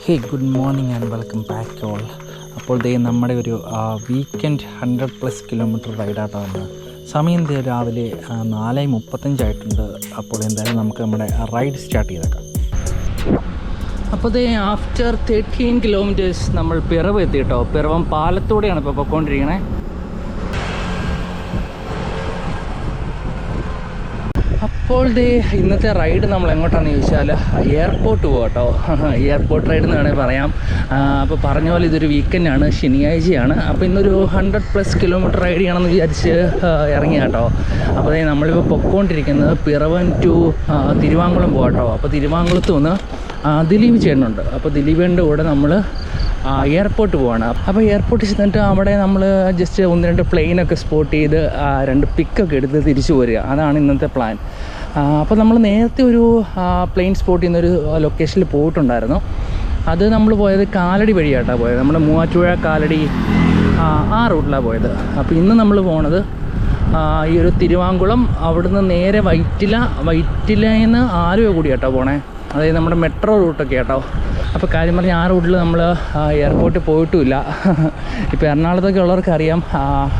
Hey good morning and welcome back all. അപ്പോൾ ദേ നമ്മുടെ ഒരു വീക്കെൻഡ് 100+ കിലോമീറ്റർ റൈഡാട്ടോ വന്ന് സമയം രാവിലെ 4:35 അപ്പോൾ എന്തായാലും നമുക്ക് നമ്മുടെ റൈഡ് സ്റ്റാർട്ട് ചെയ്തേക്കാം. അപ്പോൾ ദേ ആഫ്റ്റർ 13 കിലോമീറ്റേഴ്സ് നമ്മൾ പിറവ് എത്തി കേട്ടോ. പിറവം പാലത്തൂടെയാണ് ഇപ്പോൾ പൊയ്ക്കൊണ്ടിരിക്കണേ. അപ്പോൾ ദേ ഇന്നത്തെ റൈഡ് നമ്മൾ എങ്ങോട്ടാണെന്ന് ചോദിച്ചാൽ എയർപോർട്ട് പോകാം കേട്ടോ. എയർപോർട്ട് റൈഡ് എന്ന് വേണമെങ്കിൽ പറയാം. അപ്പോൾ പറഞ്ഞ പോലെ ഇതൊരു വീക്കെൻഡാണ്, ശനിയാഴ്ചയാണ്. അപ്പോൾ ഇന്നൊരു 100+ കിലോമീറ്റർ റൈഡ് ചെയ്യണമെന്ന് വിചാരിച്ച് ഇറങ്ങിയ കേട്ടോ. അപ്പോൾ നമ്മളിപ്പോൾ പൊയ്ക്കൊണ്ടിരിക്കുന്നത് പിറവൻ ടു തിരുവാങ്കുളം പോകാം കേട്ടോ. അപ്പോൾ തിരുവാങ്കുളത്ത് നിന്ന് ദിലീപ് ചേട്ടനുണ്ട്. അപ്പോൾ ദിലീപിൻ്റെ കൂടെ നമ്മൾ എയർപോർട്ട് പോവാണ്. അപ്പോൾ എയർപോർട്ടിൽ ചെന്നിട്ട് അവിടെ നമ്മൾ ജസ്റ്റ് 1-2 പ്ലെയിനൊക്കെ സ്പോട്ട് ചെയ്ത് 2 പിക്കൊക്കെ എടുത്ത് തിരിച്ചു പോരുക. അതാണ് ഇന്നത്തെ പ്ലാൻ. അപ്പോൾ നമ്മൾ നേരത്തെ ഒരു പ്ലെയിൻ സ്പോട്ട് ചെയ്യുന്നൊരു ലൊക്കേഷനിൽ പോയിട്ടുണ്ടായിരുന്നു. അത് നമ്മൾ പോയത് കാലടി വഴിയായിട്ടാണ് പോയത്. നമ്മുടെ മൂവാറ്റുപുഴ കാലടി ആ റൂട്ടിലാണ് പോയത്. അപ്പോൾ ഇന്ന് നമ്മൾ പോണത് ഈ ഒരു തിരുവാങ്കുളം, അവിടുന്ന് നേരെ വൈറ്റിലയിൽ നിന്ന് ആലുവ കൂടിയാട്ടോ പോണേ. അതായത് നമ്മുടെ മെട്രോ റൂട്ടൊക്കെ കേട്ടോ. അപ്പോൾ കാര്യം പറഞ്ഞാൽ ആ റൂട്ടിൽ നമ്മൾ എയർപോർട്ടിൽ പോയിട്ടുമില്ല. ഇപ്പോൾ എറണാകുളത്തൊക്കെ ഉള്ളവർക്ക് അറിയാം,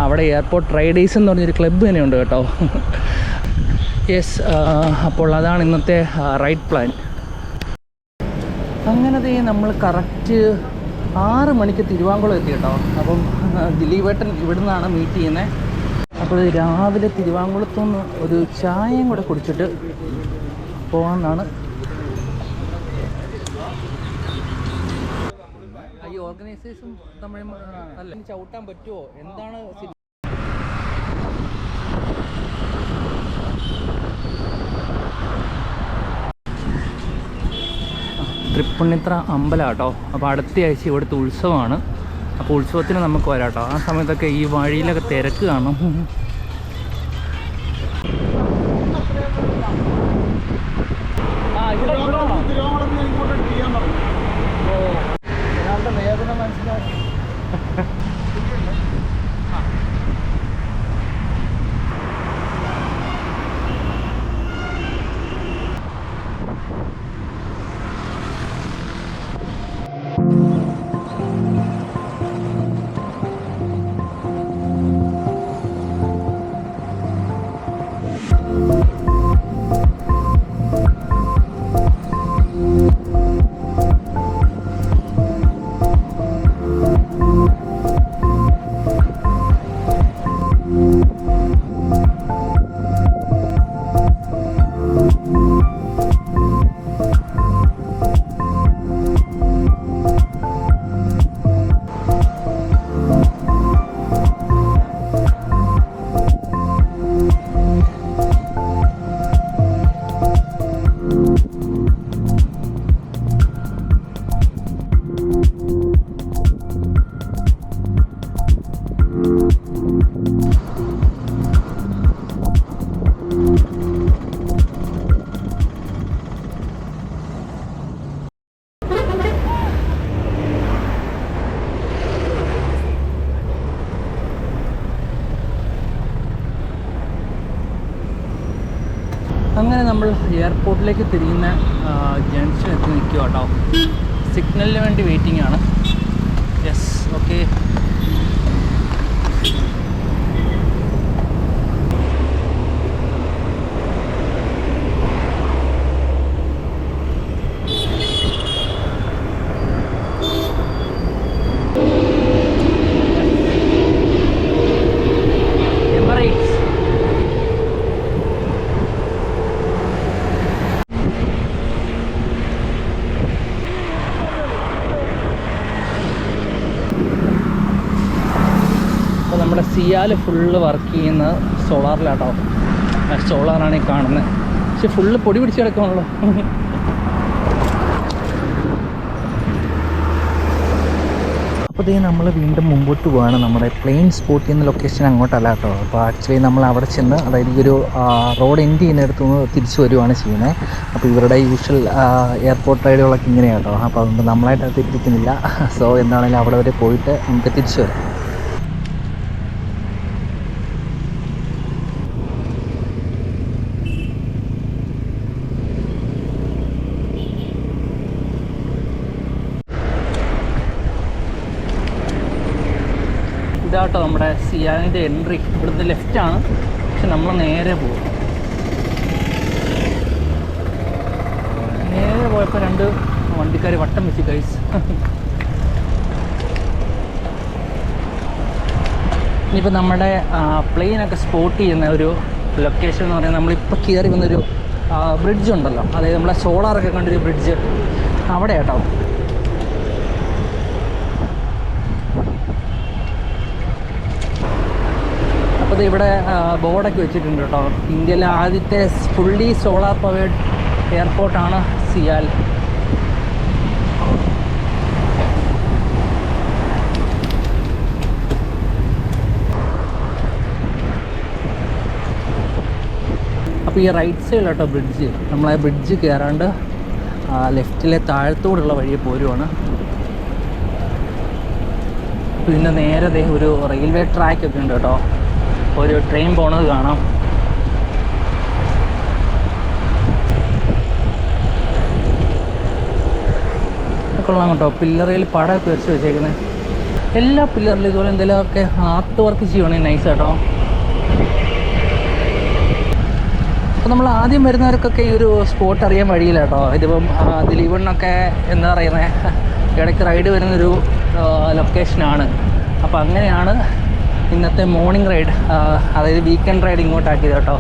അവിടെ എയർപോർട്ട് റൈഡേഴ്സ് എന്ന് പറഞ്ഞൊരു ക്ലബ്ബ് തന്നെയുണ്ട് കേട്ടോ. യെസ്, അപ്പോൾ അതാണ് ഇന്നത്തെ റൈഡ് പ്ലാൻ. അങ്ങനത്തെ നമ്മൾ കറക്റ്റ് 6 മണിക്ക് തിരുവാങ്കുളം എത്തി കേട്ടോ. അപ്പം ദിലീപേട്ടൻ ഇവിടെ നിന്നാണ് മീറ്റ് ചെയ്യുന്നത്. അപ്പോൾ രാവിലെ തിരുവാങ്കുളത്തുനിന്ന് ഒരു ചായയും കൂടെ കുടിച്ചിട്ട് പോകാമെന്നാണ്. ഈ ഓർഗനൈസേഴ്സും തമിഴ് അല്ല ചവിട്ടാൻ പറ്റുമോ എന്താണ്? തൃപ്പുണിത്ര അമ്പലം കേട്ടോ. അപ്പോൾ അടുത്ത ആഴ്ച ഇവിടുത്തെ ഉത്സവമാണ്. അപ്പോൾ ഉത്സവത്തിന് നമുക്ക് വരാം കേട്ടോ. ആ സമയത്തൊക്കെ ഈ വഴിയിലൊക്കെ തിരക്ക് കാണും. വേദന മനസ്സിലാക്കി. അങ്ങനെ നമ്മൾ എയർപോർട്ടിലേക്ക് തിരിയുന്ന ജംഗ്ഷൻ എത്തി നിൽക്കുക കേട്ടോ. സിഗ്നലിന് വേണ്ടി വെയിറ്റിംഗ് ആണ്. Yes, okay. നമ്മുടെ സിയാൽ ഫുള്ള് വർക്ക് ചെയ്യുന്ന സോളാറിലാട്ടോ. സോളാറാണ് ഈ കാണുന്നത്. പക്ഷെ ഫുള്ള് പൊടി പിടിച്ച് കിടക്കുവാണല്ലോ. അപ്പോൾ ഇതേ നമ്മൾ വീണ്ടും മുമ്പോട്ട് പോവുകയാണ്. നമ്മുടെ പ്ലെയിൻ സ്പോട്ട് ചെയ്യുന്ന ലൊക്കേഷൻ അങ്ങോട്ടല്ല കേട്ടോ. അപ്പോൾ ആക്ച്വലി നമ്മൾ അവിടെ ചെന്ന്, അതായത് ഈ ഒരു റോഡ് എൻഡ് ചെയ്യുന്നിടത്തു നിന്ന് തിരിച്ചു വരുവാണ് ചെയ്യുന്നത്. അപ്പോൾ ഇവരുടെ യൂഷ്വൽ എയർപോർട്ട് റൈഡുകളൊക്കെ ഇങ്ങനെയാണ് കേട്ടോ. അപ്പോൾ അതുകൊണ്ട് നമ്മളായിട്ട് അത് തിരിപ്പിക്കുന്നില്ല. സോ എന്താണെങ്കിലും അവിടെ വരെ പോയിട്ട് നമുക്ക് തിരിച്ചു വരാം. ഇതാട്ടോ നമ്മുടെ സിയാലിൻ്റെ എൻട്രി. ഇവിടുന്ന് ലെഫ്റ്റാണ്, പക്ഷെ നമ്മൾ നേരെ പോകും. നേരെ പോയപ്പോൾ 2 വണ്ടിക്കാർ വട്ടം വെച്ച് ഗൈസ്. ഇനിയിപ്പോൾ നമ്മുടെ പ്ലെയിനൊക്കെ സ്പോട്ട് ചെയ്യുന്ന ഒരു ലൊക്കേഷൻ എന്ന് പറയുന്നത് നമ്മളിപ്പോൾ കയറി വന്നൊരു ബ്രിഡ്ജ് ഉണ്ടല്ലോ, അതായത് നമ്മളെ സോളാറൊക്കെ കണ്ടൊരു ബ്രിഡ്ജ് അവിടെ കേട്ടോ. അപ്പോൾ ഇവിടെ ബോർഡൊക്കെ വെച്ചിട്ടുണ്ട് കേട്ടോ. ഇന്ത്യയിലെ ആദ്യത്തെ ഫുള്ളി സോളാർ പവേർഡ് എയർപോർട്ടാണ് സിയാൽ. അപ്പോൾ ഈ റൈറ്റ് സൈഡിൽ കേട്ടോ ബ്രിഡ്ജ്. നമ്മളെ ബ്രിഡ്ജ് കയറാണ്ട് ലെഫ്റ്റിലെ താഴത്തോടുള്ള വഴി പോരുവാണ്. പിന്നെ നേരെ ഒരു റെയിൽവേ ട്രാക്കൊക്കെ ഉണ്ട് കേട്ടോ, ഒരു ട്രെയിൻ പോണത് കാണാം. കൊള്ളാം കേട്ടോ. പില്ലറിൽ പടമൊക്കെ വെച്ച് വെച്ചേക്കുന്നത്. എല്ലാ പില്ലറിലും ഇതുപോലെ എന്തെങ്കിലുമൊക്കെ ആർട്ട് വർക്ക് ചെയ്യുവാണെങ്കിൽ നൈസ് കേട്ടോ. അപ്പോൾ നമ്മൾ ആദ്യം വരുന്നവർക്കൊക്കെ ഈ ഒരു സ്പോട്ട് അറിയാൻ വഴിയില്ല കേട്ടോ. ഇതിപ്പം ദിലീപണ്ണൊക്കെ എന്താ പറയുന്നത്, ഇടയ്ക്ക് റൈഡ് വരുന്നൊരു ലൊക്കേഷനാണ്. അപ്പോൾ അങ്ങനെയാണ് ഇന്നത്തെ മോർണിംഗ് റൈഡ്, അതായത് വീക്കെൻഡ് റൈഡ് ഇങ്ങോട്ടാക്കിയത് കേട്ടോ.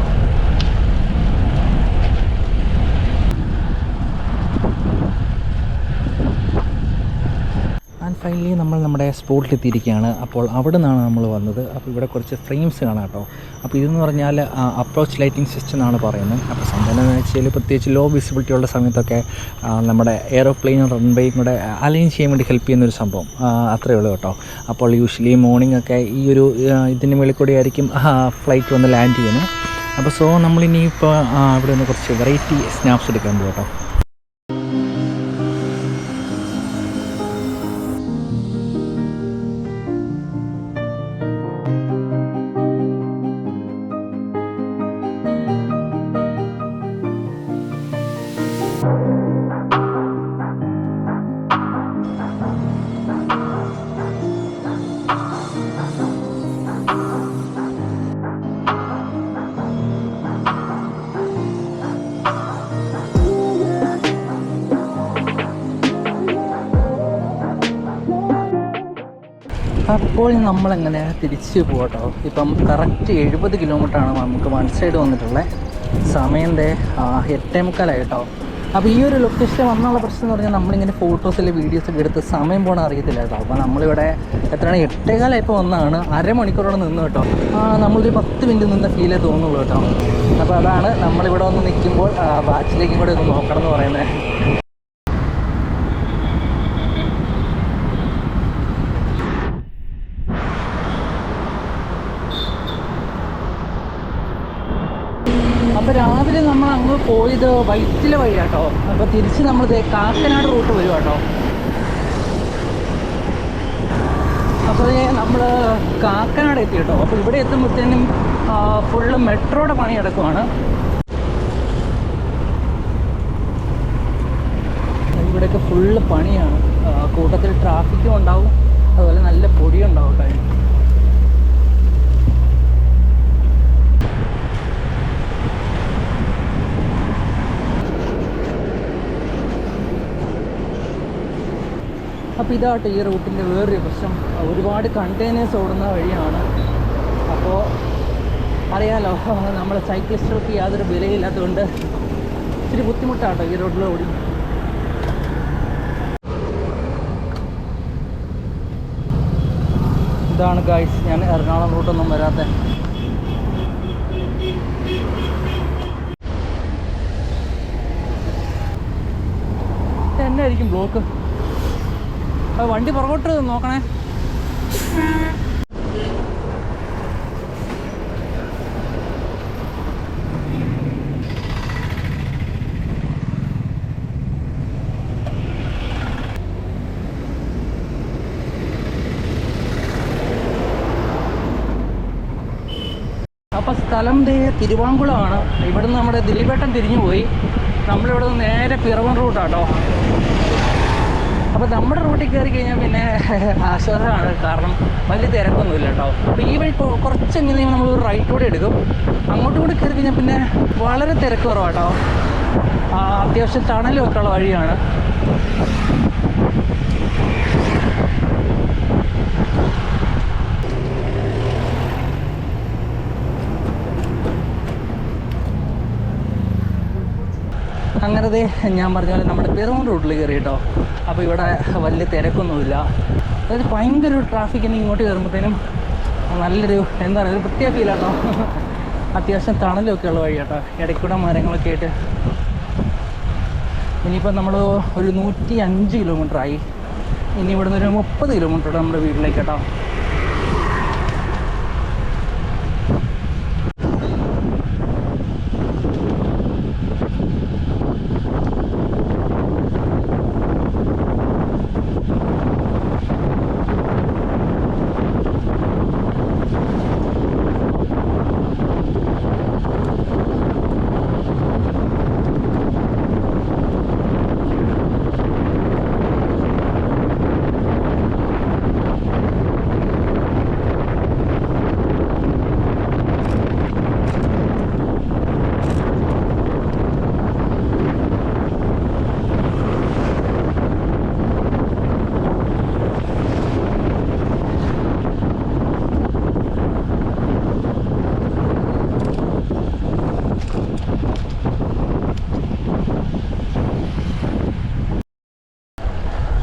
ആൻഡ് ഫൈനലി നമ്മൾ നമ്മുടെ സ്പോട്ടിലെത്തിയിരിക്കുകയാണ്. അപ്പോൾ അവിടെ നിന്നാണ് നമ്മൾ വന്നത്. അപ്പോൾ ഇവിടെ കുറച്ച് ഫ്രെയിംസ് കാണാം കേട്ടോ. അപ്പോൾ ഇതെന്ന് പറഞ്ഞാൽ അപ്രോച്ച് ലൈറ്റിംഗ് സിസ്റ്റം എന്നാണ് പറയുന്നത്. അപ്പോൾ സംഭവം എന്ന് വെച്ചാൽ പ്രത്യേകിച്ച് ലോ വിസിബിലിറ്റി ഉള്ള സമയത്തൊക്കെ നമ്മുടെ എയറോപ്ലെയിനും റൺവേയും കൂടെ അലൈൻ ചെയ്യാൻ വേണ്ടി ഹെൽപ്പ് ചെയ്യുന്നൊരു സംഭവം, അത്രയേ ഉള്ളൂ കേട്ടോ. അപ്പോൾ യൂഷ്വലി മോർണിംഗ് ഒക്കെ ഈ ഒരു ഇതിന് മുകളിൽ കൂടി ആയിരിക്കും ഫ്ലൈറ്റ് വന്ന് ലാൻഡ് ചെയ്യുന്നത്. അപ്പോൾ സോ നമ്മളിനിയിപ്പോൾ ഇവിടെ നിന്ന് കുറച്ച് വെറൈറ്റി സ്നാപ്സ് എടുക്കാൻ പോകും കേട്ടോ. അപ്പോൾ നമ്മളെങ്ങനെ തിരിച്ച് പോകട്ടോ. ഇപ്പം കറക്റ്റ് 70 കിലോമീറ്ററാണ് നമുക്ക് വൺ സൈഡ് വന്നിട്ടുള്ളത്. സമയം 8:45 കേട്ടോ. അപ്പോൾ ഈ ഒരു ലൊക്കേഷൻ വന്നുള്ള പ്രശ്നം എന്ന് പറഞ്ഞാൽ നമ്മളിങ്ങനെ ഫോട്ടോസിലെ വീഡിയോസൊക്കെ എടുത്ത് സമയം പോകണം അറിയത്തില്ല കേട്ടോ. അപ്പോൾ നമ്മളിവിടെ എത്രയാണ് 8:15 ഇപ്പോൾ വന്നതാണ്. അരമണിക്കൂറോടെ നിന്ന് കേട്ടോ. നമ്മളൊരു 10 മിനിറ്റ് നിന്ന ഫീലേ തോന്നുള്ളൂ കേട്ടോ. അപ്പോൾ അതാണ് നമ്മളിവിടെ വന്ന് നിൽക്കുമ്പോൾ വാച്ചിലേക്കും കൂടെ ഒന്ന് നോക്കണം എന്ന് പറയുന്നത്. അപ്പോൾ രാവിലെ നമ്മൾ അങ്ങ് പോയത് വൈറ്റില വഴി കേട്ടോ. അപ്പോൾ തിരിച്ച് നമ്മൾ കാക്കനാട് റൂട്ട് വരും കേട്ടോ. അപ്പോൾ നമ്മൾ കാക്കനാട് എത്തി കേട്ടോ. അപ്പോൾ ഇവിടെ എത്തുമ്പോഴത്തേനും ഫുള്ള് മെട്രോയുടെ പണി നടക്കുവാണ്. ഇവിടെയൊക്കെ ഫുള്ള് പണിയാണ്. കൂട്ടത്തിൽ ട്രാഫിക്കും ഉണ്ടാവും, അതുപോലെ നല്ല പൊടിയും ഉണ്ടാവും കേട്ടോ. അപ്പോൾ ഇതാട്ടോ ഈ റൂട്ടിൻ്റെ വേറൊരു പ്രശ്നം, ഒരുപാട് കണ്ടെയ്നേഴ്സ് ഓടുന്ന വഴിയാണ്. അപ്പോൾ അറിയാലോ, നമ്മൾ സൈക്ലിസ്റ്റുകൾക്ക് യാതൊരു വിലയില്ലാത്തതുകൊണ്ട് ഇച്ചിരി ബുദ്ധിമുട്ടാട്ടോ ഈ റോഡിൽ ഓടി. ഇതാണ് ഗൈസ്, ഞാൻ എറണാകുളം റൂട്ടൊന്നും വരാത്ത. എന്നായിരിക്കും ബ്ലോക്ക്? വണ്ടി പുറകോട്ട് നോക്കണേ. അപ്പോൾ സ്ഥലം തിരുവാങ്കുളമാണ്. ഇവിടുന്ന് നമ്മുടെ ദിലീപേട്ടൻ തിരിഞ്ഞു പോയി. നമ്മളിവിടെ നിന്ന് നേരെ പിറവൻ റൂട്ടാട്ടോ. അപ്പോൾ അപ്പോൾ നമ്മുടെ റൂട്ടിൽ കയറി കഴിഞ്ഞാൽ പിന്നെ ആശ്വാസമാണ്, കാരണം വലിയ തിരക്കൊന്നുമില്ല കേട്ടോ. അപ്പോൾ ഈ വഴി കുറച്ചെങ്ങനെ നമ്മൾ റൈറ്റോടെ എടുക്കും, അങ്ങോട്ടും കൂടി കയറി കഴിഞ്ഞാൽ പിന്നെ വളരെ തിരക്ക് കുറവാട്ടോ. അത്യാവശ്യം ടണലും ഒക്കെ ഉള്ള വഴിയാണ്. അങ്ങനത്തെ ഞാൻ പറഞ്ഞ പോലെ നമ്മുടെ പിറവം റൂട്ടിൽ കയറി കേട്ടോ. അപ്പോൾ ഇവിടെ വലിയ തിരക്കൊന്നുമില്ല, അതായത് ഭയങ്കര ഒരു ട്രാഫിക്കിന് ഇങ്ങോട്ട് കയറുമ്പോഴത്തേനും നല്ലൊരു എന്താ പറയുക, ഒരു പ്രത്യേക ഫീലാട്ടോ. അത്യാവശ്യം തണലൊക്കെ ഉള്ള വഴി കേട്ടോ, ഇടയ്ക്കൂടെ മരങ്ങളൊക്കെ ആയിട്ട്. ഇനിയിപ്പോൾ നമ്മൾ ഒരു 105 കിലോമീറ്ററായി. ഇനി ഇവിടുന്ന് ഒരു 30 കിലോമീറ്റർ നമ്മുടെ വീട്ടിലേക്ക് കേട്ടോ.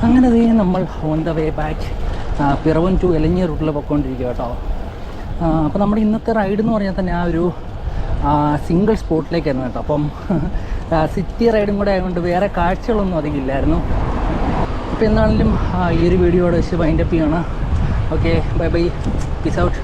അങ്ങനെ നമ്മൾ on the way back Piravom to Elanji റൂട്ടിൽ പൊയ്ക്കൊണ്ടിരിക്കുക കേട്ടോ. അപ്പോൾ നമ്മുടെ ഇന്നത്തെ റൈഡ് എന്ന് പറഞ്ഞാൽ തന്നെ ആ ഒരു സിംഗിൾ സ്പോട്ടിലേക്കായിരുന്നു കേട്ടോ. അപ്പം സിറ്റി റൈഡും കൂടെ ആയതുകൊണ്ട് വേറെ കാഴ്ചകളൊന്നും അധികം ഇല്ലായിരുന്നു. അപ്പോൾ എന്താണെങ്കിലും ഈ ഒരു വീഡിയോയുടെ വെച്ച് വൈൻഡപ്പ് ചെയ്യണം. Okay, bye bye, peace out.